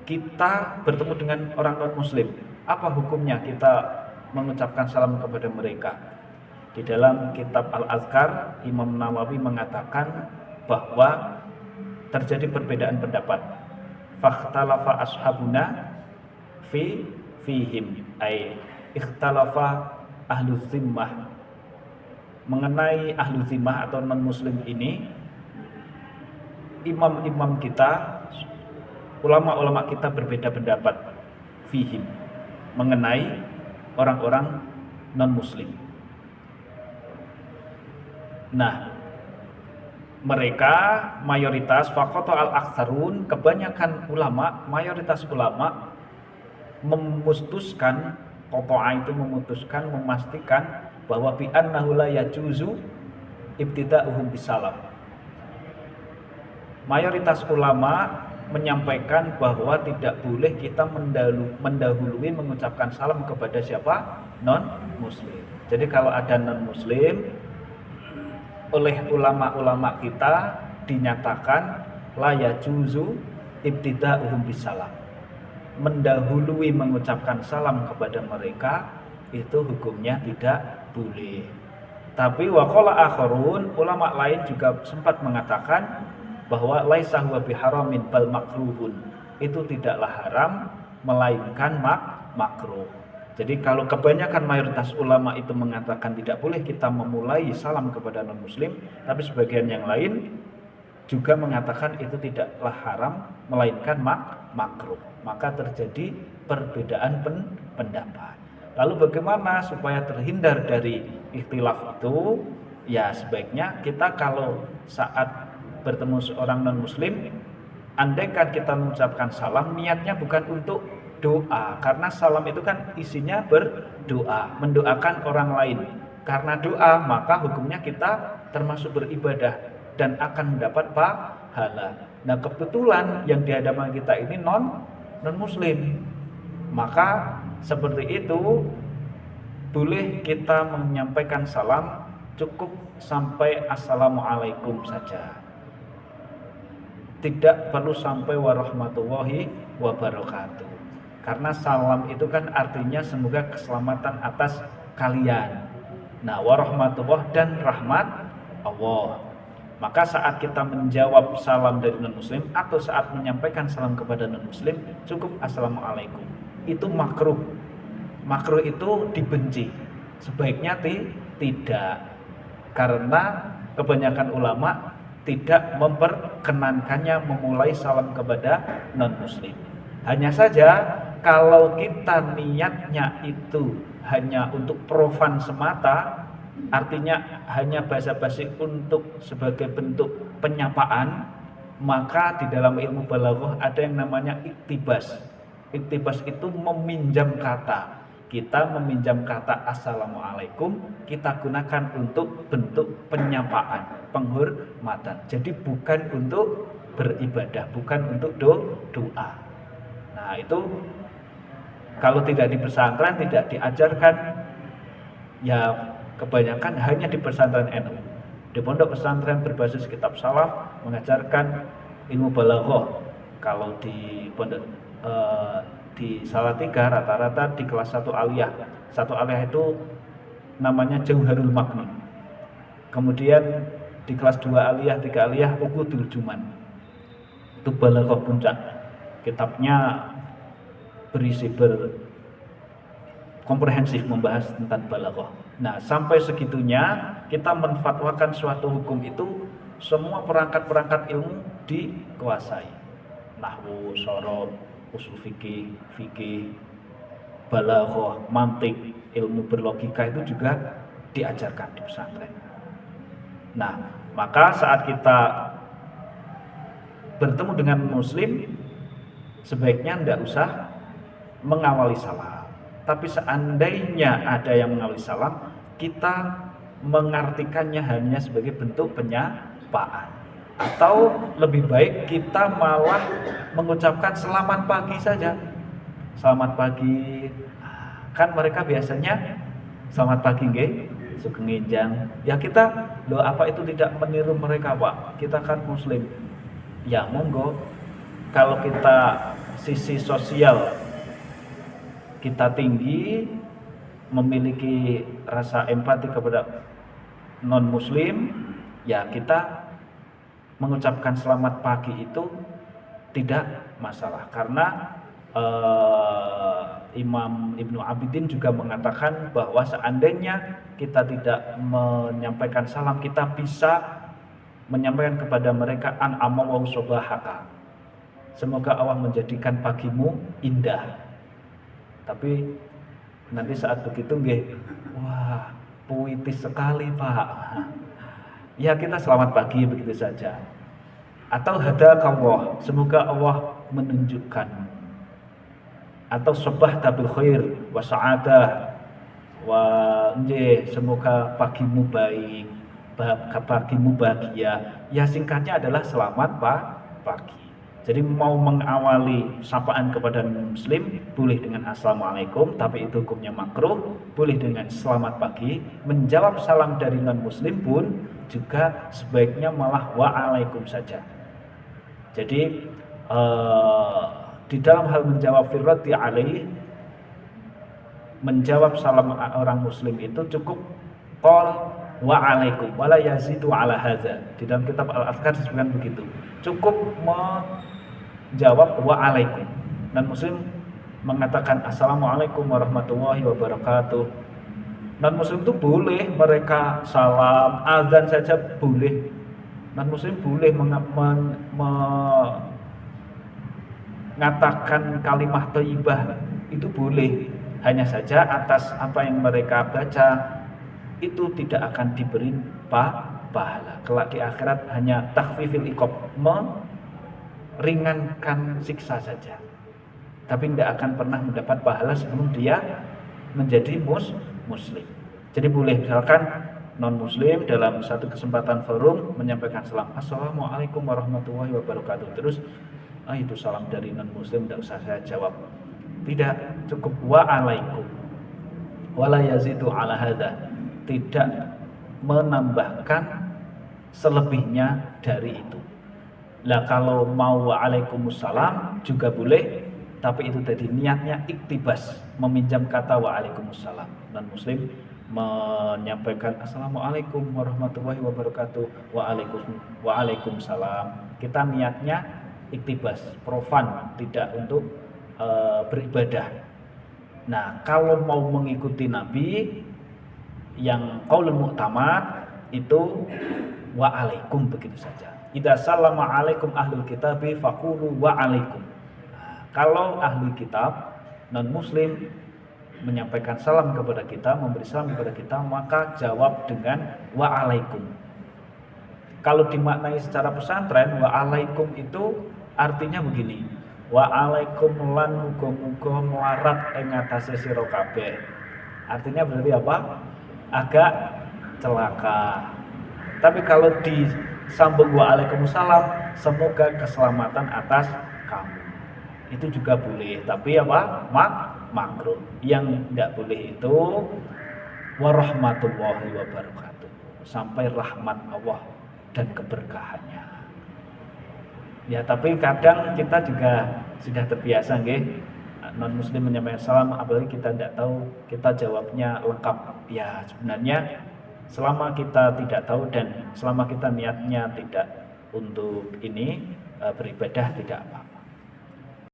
kita bertemu dengan orang non-muslim, apa hukumnya kita mengucapkan salam kepada mereka? Di dalam kitab Al-Azkar, Imam Nawawi mengatakan bahwa terjadi perbedaan pendapat. Fakhtalafa ashabuna fihim ay ikhtalafa ahlu zimmah. Mengenai ahlu zimmah atau non-muslim ini, imam-imam kita, ulama-ulama kita berbeda pendapat fihim mengenai orang-orang non-muslim. Nah, mereka mayoritas faqata al-aktsarun, kebanyakan ulama, mayoritas ulama memutuskan, qata'a itu memutuskan, memastikan bahwa bi annahu la yajuzu ibtida'uhum bisalam. Mayoritas ulama menyampaikan bahwa tidak boleh kita mendahului mengucapkan salam kepada siapa? Non-muslim. Jadi kalau ada non-muslim, oleh ulama-ulama kita dinyatakan la yajuzu ibtida'uhum bisalam. Mendahului mengucapkan salam kepada mereka itu hukumnya tidak boleh. Tapi waqala akharun, ulama lain juga sempat mengatakan bahwa laisa huwa biharamin bal makruhun. Itu tidaklah haram melainkan makruh. Jadi kalau kebanyakan mayoritas ulama itu mengatakan tidak boleh kita memulai salam kepada non-muslim, tapi sebagian yang lain juga mengatakan itu tidaklah haram melainkan makruh. Maka terjadi perbedaan pendapat. Lalu bagaimana supaya terhindar dari ikhtilaf itu? Ya sebaiknya kita kalau saat bertemu seorang non-muslim, andaikan kita mengucapkan salam, niatnya bukan untuk doa, karena salam itu kan isinya berdoa, mendoakan orang lain. Karena doa, maka hukumnya kita termasuk beribadah dan akan mendapat pahala. Nah, kebetulan yang di hadapan kita ini non-muslim, maka seperti itu boleh kita menyampaikan salam cukup sampai assalamualaikum saja. Tidak perlu sampai warahmatullahi wabarakatuh. Karena salam itu kan artinya semoga keselamatan atas kalian. Nah, warahmatullah dan rahmat Allah. Maka saat kita menjawab salam dari non-muslim atau saat menyampaikan salam kepada non-muslim, cukup assalamualaikum. Itu makruh. Makruh itu dibenci. Sebaiknya tidak. Karena kebanyakan ulama tidak memperkenankannya memulai salam kepada non-muslim. Hanya saja kalau kita niatnya itu hanya untuk profan semata, artinya hanya basa-basi untuk sebagai bentuk penyapaan, maka di dalam ilmu balaghah ada yang namanya iktibas. Iktibas itu meminjam kata. Kita meminjam kata assalamualaikum, kita gunakan untuk bentuk penyapaan, penghormatan. Jadi bukan untuk beribadah, bukan untuk doa. Nah, itu kalau tidak di pesantren, tidak diajarkan, ya kebanyakan hanya di pesantren NU. Di pondok pesantren berbasis kitab salaf mengajarkan ilmu balaghah. Kalau di pondok di Salatiga rata-rata di kelas 1 aliyah. 1 aliyah itu namanya Jauharul Maknun. Kemudian di kelas 2 aliyah, 3 aliyah Uqudul Juman. Itu balaghah puncak. Kitabnya berisi komprehensif membahas tentang balaghah. Nah, sampai segitunya kita menfatwakan suatu hukum itu semua perangkat-perangkat ilmu dikuasai. Nahwu, shoroh, usul fikih, balaghah, mantik, ilmu berlogika itu juga diajarkan di pesantren. Nah, maka saat kita bertemu dengan muslim, sebaiknya tidak usah mengawali salam. Tapi seandainya ada yang mengawali salam, kita mengartikannya hanya sebagai bentuk penyapaan. Atau lebih baik kita malah mengucapkan selamat pagi saja. Selamat pagi. Kan mereka biasanya selamat pagi nggih, sugeng enjang. Ya kita, loh apa itu tidak meniru mereka, Pak? Kita kan muslim. Ya monggo. Kalau kita sisi sosial kita tinggi, memiliki rasa empati kepada non muslim, ya kita mengucapkan selamat pagi itu tidak masalah. Karena Imam Ibnu Abidin juga mengatakan bahwa seandainya kita tidak menyampaikan salam, kita bisa menyampaikan kepada mereka an'ama wa subahaka, semoga Allah menjadikan pagimu indah. Tapi nanti saat begitu nggih, wah puitis sekali Pak. Ya kita selamat pagi begitu saja. Atau hadakallah, semoga Allah menunjukkan. Atau sabahta bil khair wa sa'adah wa semoga pagimu baik, pagimu bahagia. Ya singkatnya adalah selamat pagi. Jadi mau mengawali sapaan kepada muslim boleh dengan assalamualaikum, tapi itu hukumnya makruh. Boleh dengan selamat pagi. Menjawab salam dari non muslim pun juga sebaiknya malah waalaikum saja. Jadi di dalam hal menjawab firrati alaih, menjawab salam orang muslim itu cukup qol waalaikum wala yazidu ala hadza. Di dalam kitab Al-Adhkar disebutkan begitu. Cukup menjawab waalaikum. Dan muslim mengatakan assalamualaikum warahmatullahi wabarakatuh. Non muslim itu boleh mereka salam, azan saja boleh. Non muslim boleh mengatakan kalimat thayyibah, itu boleh. Hanya saja atas apa yang mereka baca itu tidak akan diberi pahala. Kelak di akhirat hanya takhfifil iqab, meringankan siksa saja. Tapi tidak akan pernah mendapat pahala sebelum dia menjadi muslim. Jadi boleh misalkan non muslim dalam satu kesempatan forum menyampaikan salam assalamualaikum warahmatullahi wabarakatuh, terus itu salam dari non muslim, tidak usah saya jawab. Tidak, cukup waalaikum wala yazidu ala hadza, tidak menambahkan selebihnya dari itu. Lah kalau mau waalaikumsalam juga boleh, tapi itu tadi niatnya iktibas, meminjam kata waalaikumsalam. Dan muslim menyampaikan assalamualaikum warahmatullahi wabarakatuh, waalaikumsalam. Kita niatnya iktibas, profan, tidak untuk beribadah. Nah, kalau mau mengikuti Nabi yang qaulul mu'tamad itu waalaikum begitu saja. Idza sallama alaikum ahlul kitabi faqulu waalaikum. Kalau ahli kitab non muslim menyampaikan salam kepada kita, memberi salam kepada kita, maka jawab dengan waalaikum. Kalau dimaknai secara pesantren, waalaikum itu artinya begini: waalaikum lan muga-muga melarat ing atase sira kabeh. Artinya berarti apa? Agak celaka. Tapi kalau disambung waalaikumsalam, semoga keselamatan atas kamu, itu juga boleh. Tapi apa? Makruh. Yang tidak boleh itu warahmatullahi wabarakatuh, sampai rahmat Allah dan keberkahannya. Ya, tapi kadang kita juga sudah terbiasa nggih, non muslim menyampaikan salam, apalagi kita tidak tahu, kita jawabnya lengkap. Ya, sebenarnya selama kita tidak tahu dan selama kita niatnya tidak untuk ini beribadah, tidak apa-apa.